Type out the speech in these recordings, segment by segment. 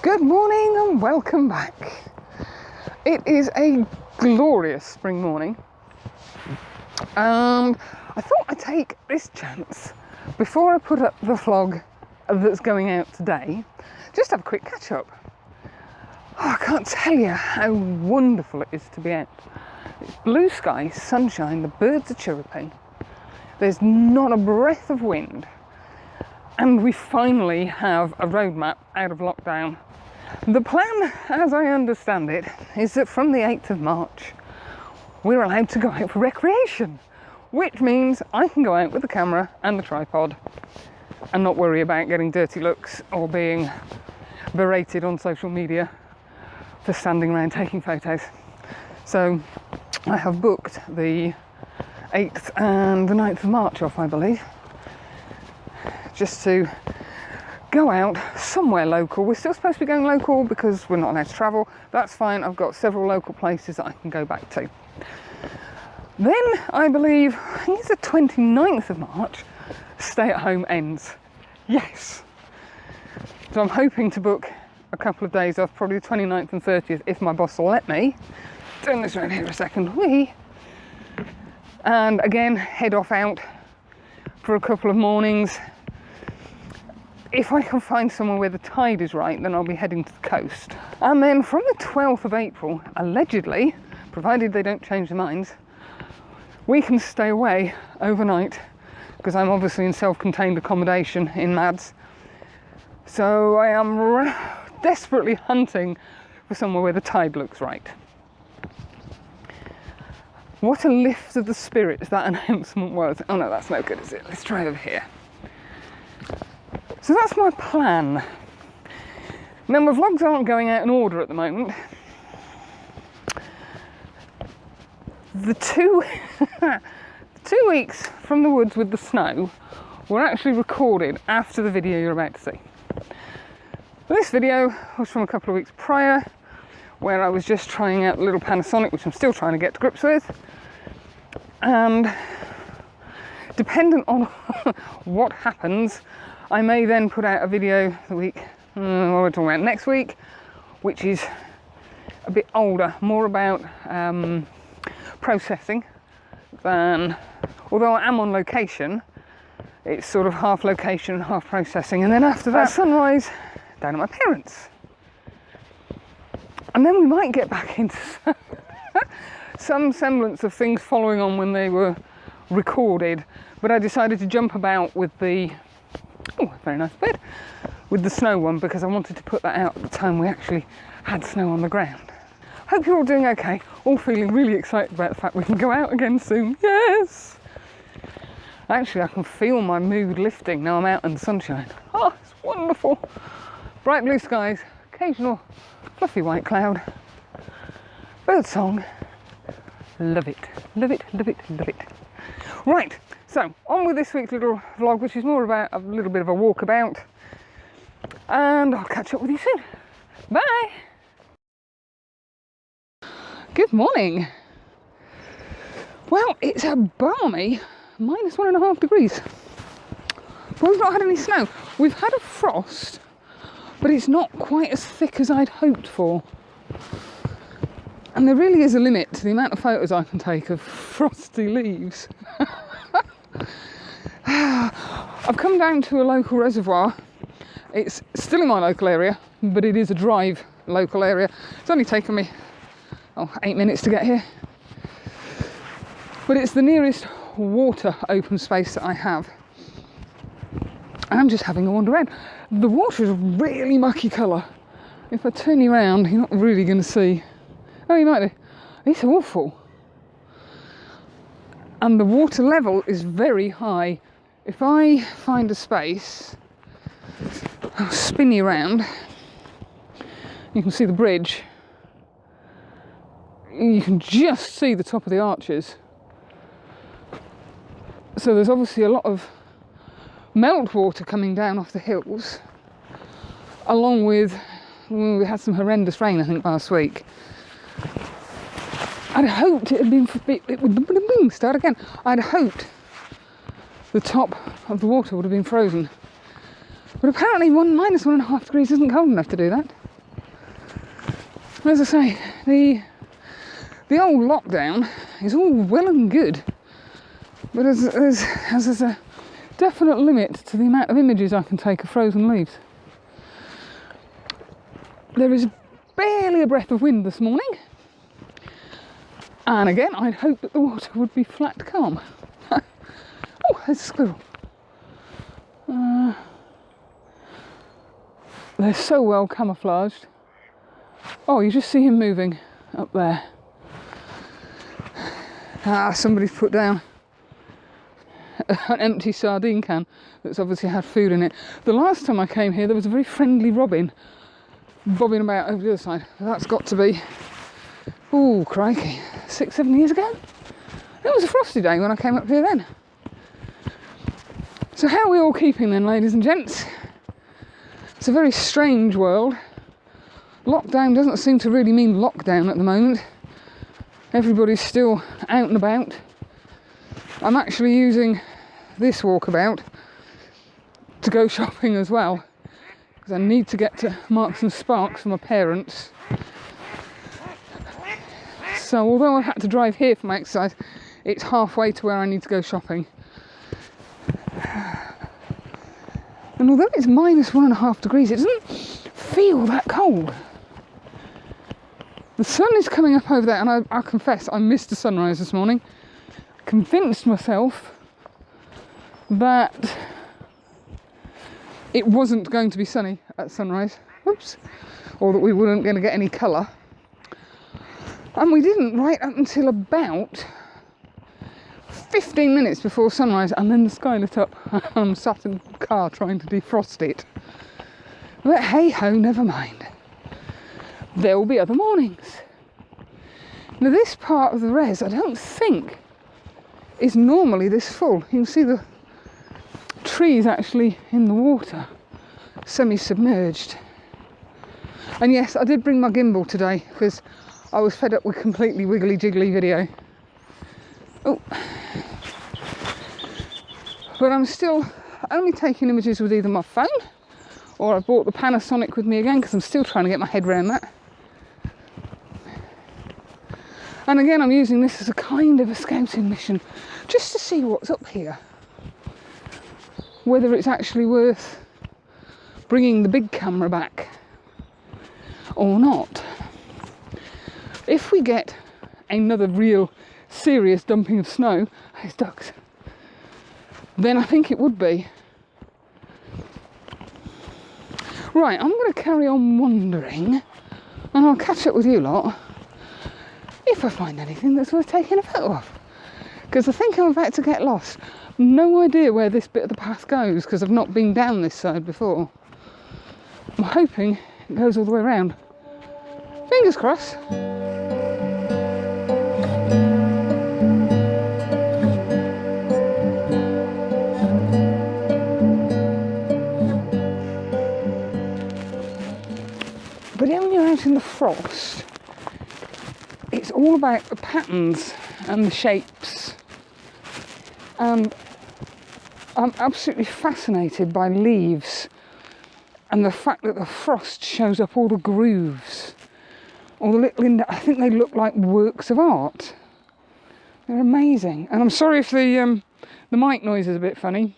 Good morning and welcome back. It is a glorious spring morning and I thought I'd take this chance before I put up the vlog that's going out today, just have a quick catch up. I can't tell you how wonderful it is to be out. It's blue sky, sunshine, the birds are chirruping, there's not a breath of wind, and we finally have a roadmap out of lockdown. The plan, as I understand it, is that from the 8th of March, we're allowed to go out for recreation, which means I can go out with the camera and the tripod and not worry about getting dirty looks or being berated on social media for standing around taking photos. So I have booked the 8th and the 9th of March off, I believe, just to go out somewhere local. We're still supposed to be going local because we're not allowed to travel. That's fine, I've got several local places that I can go back to. Then I believe, I think it's the 29th of March, stay at home ends. Yes. So I'm hoping to book a couple of days off, probably the 29th and 30th if my boss will let me. Turn this around here a second. Whee! And again, head off out for a couple of mornings. If I can find somewhere where the tide is right, then I'll be heading to the coast. And then from the 12th of April, allegedly, provided they don't change their minds, we can stay away overnight, because I'm obviously in self-contained accommodation in Mads. So I am desperately hunting for somewhere where the tide looks right. What a lift of the spirits that announcement was. Oh no, that's no good, is it? Let's try over here. So that's my plan. Now my vlogs aren't going out in order at the moment. The two weeks from the woods with the snow were actually recorded after the video you're about to see. This video was from a couple of weeks prior, where I was just trying out the little Panasonic, which I'm still trying to get to grips with. And dependent on what happens, I may then put out a video the week, what we're talking about next week, which is a bit older, more about processing than, although I am on location, it's sort of half location and half processing. And then after that, sunrise down at my parents'. And then we might get back into some semblance of things following on when they were recorded, but I decided to jump about with the, oh, very nice bed, with the snow one, because I wanted to put that out at the time we actually had snow on the ground. Hope you're all doing okay, all feeling really excited about the fact we can go out again soon. Yes! Actually, I can feel my mood lifting now I'm out in the sunshine. Oh, it's wonderful. Bright blue skies, occasional fluffy white cloud, bird song. Love it, love it, love it, love it. Right, so on with this week's little vlog, which is more about a little bit of a walkabout, and I'll catch up with you soon. Bye! Good morning. Well, it's a balmy -1.5 degrees. We've not had any snow. We've had a frost, but it's not quite as thick as I'd hoped for. And there really is a limit to the amount of photos I can take of frosty leaves. I've come down to a local reservoir. It's still in my local area, but it is a drive local area. It's only taken me 8 minutes to get here. But it's the nearest water open space that I have. And I'm just having a wander around. The water is a really mucky colour. If I turn you around, you're not really going to see. Oh, you might do. It's awful. And the water level is very high. If I find a space, I'll spin you around. You can see the bridge. You can just see the top of the arches. So there's obviously a lot of meltwater coming down off the hills, along with, we had some horrendous rain I think last week. I'd hoped it had been, it would start again. I'd hoped the top of the water would have been frozen. But apparently -1.5 degrees isn't cold enough to do that. As I say, the old lockdown is all well and good, but there's a definite limit to the amount of images I can take of frozen leaves. There is barely a breath of wind this morning, and again I'd hope that the water would be flat calm. Oh, there's a squirrel. They're so well camouflaged. Oh, you just see him moving up there. Somebody's put down an empty sardine can that's obviously had food in it. The last time I came here there was a very friendly robin bobbing about over the other side. That's got to be, oh crikey, 6-7 years ago? It was a frosty day when I came up here then. So how are we all keeping then, ladies and gents? It's a very strange world. Lockdown doesn't seem to really mean lockdown at the moment. Everybody's still out and about. I'm actually using this walkabout to go shopping as well, because I need to get to Marks and Sparks for my parents. So although I've had to drive here for my exercise, it's halfway to where I need to go shopping. And although it's -1.5 degrees, it doesn't feel that cold. The sun is coming up over there, and I confess I missed the sunrise this morning. Convinced myself that it wasn't going to be sunny at sunrise. Oops. Or that we weren't going to get any colour. And we didn't right up until about 15 minutes before sunrise, and then the sky lit up. I'm sat in the car trying to defrost it. But hey ho, never mind. There will be other mornings. Now this part of the res I don't think is normally this full. You can see the trees actually in the water, semi-submerged. And yes, I did bring my gimbal today because I was fed up with completely wiggly jiggly video. Oh. But I'm still only taking images with either my phone, or I brought the Panasonic with me again because I'm still trying to get my head around that. And again, I'm using this as a kind of a scouting mission, just to see what's up here. Whether it's actually worth bringing the big camera back or not. If we get another real serious dumping of snow, there's ducks, then I think it would be. Right, I'm going to carry on wandering, and I'll catch up with you lot if I find anything that's worth taking a photo of. Because I think I'm about to get lost. No idea where this bit of the path goes, because I've not been down this side before. I'm hoping it goes all the way around. Fingers crossed. But then when you're out in the frost, it's all about the patterns and the shapes. And I'm absolutely fascinated by leaves and the fact that the frost shows up all the grooves, all the little, I think they look like works of art. They're amazing. And I'm sorry if the mic noise is a bit funny.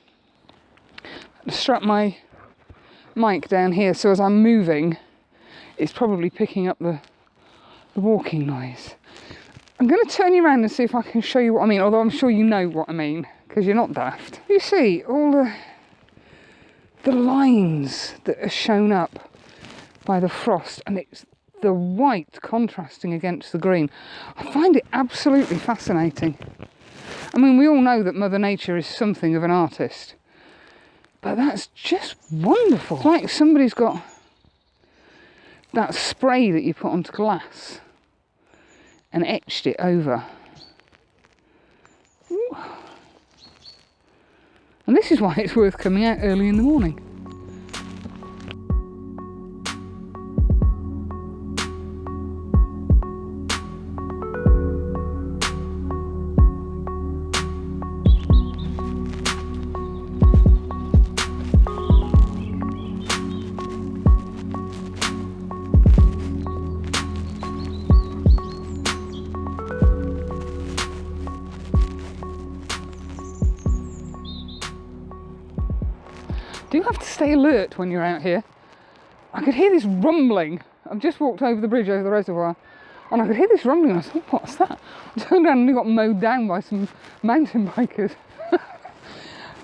I strap my mic down here, so as I'm moving, it's probably picking up the walking noise. I'm going to turn you around and see if I can show you what I mean, although I'm sure you know what I mean, because you're not daft. You see all the lines that are shown up by the frost, and it's the white contrasting against the green. I find it absolutely fascinating. I mean, we all know that Mother Nature is something of an artist, but that's just wonderful. It's like somebody's got that spray that you put onto glass and etched it over. Ooh. And this is why it's worth coming out early in the morning. do have to stay alert when you're out here. I could hear this rumbling. I've just walked over the bridge over the reservoir, and I could hear this rumbling. I thought, what's that? I turned around and we got mowed down by some mountain bikers.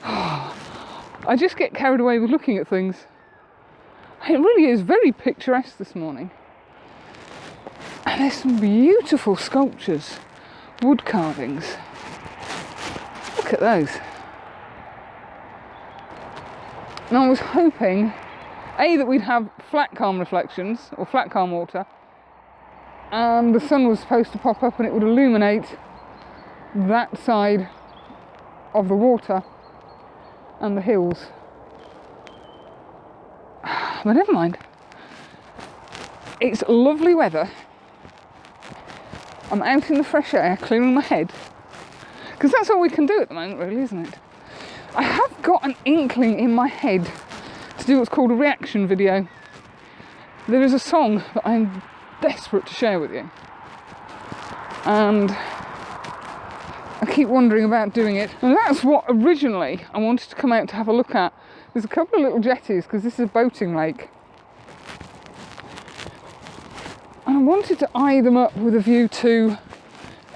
I just get carried away with looking at things. It really is very picturesque this morning. And there's some beautiful sculptures, wood carvings. Look at those. And I was hoping, A, that we'd have flat calm reflections, or flat calm water, and the sun was supposed to pop up and it would illuminate that side of the water and the hills. But never mind. It's lovely weather. I'm out in the fresh air, clearing my head, because that's all we can do at the moment, really, isn't it? I have got an inkling in my head to do what's called a reaction video. There is a song that I'm desperate to share with you, and I keep wondering about doing it. And that's what originally I wanted to come out to have a look at. There's a couple of little jetties, because this is a boating lake, and I wanted to eye them up with a view to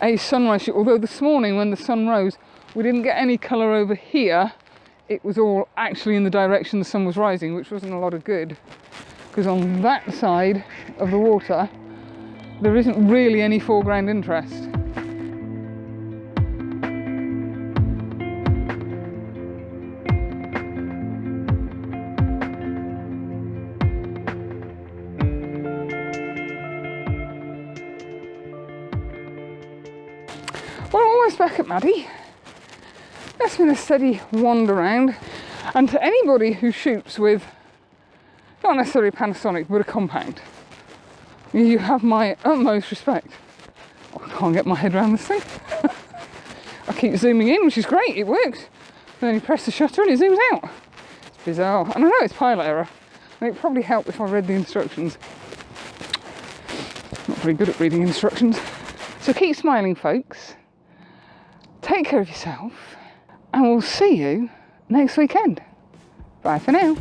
a sunrise shoot, although this morning when the sun rose we didn't get any colour over here. It was all actually in the direction the sun was rising, which wasn't a lot of good, because on that side of the water there isn't really any foreground interest. Well, almost back at Maddie. That's been a steady wander around, and to anybody who shoots with not necessarily Panasonic but a compound, you have my utmost respect. I can't get my head around this thing. I keep zooming in, which is great, it works, and then you press the shutter and it zooms out. It's bizarre, and I know it's pilot error, and it'd probably help if I read the instructions. Not very good at reading instructions. So keep smiling, folks. Take care of yourself, and we'll see you next weekend. Bye for now.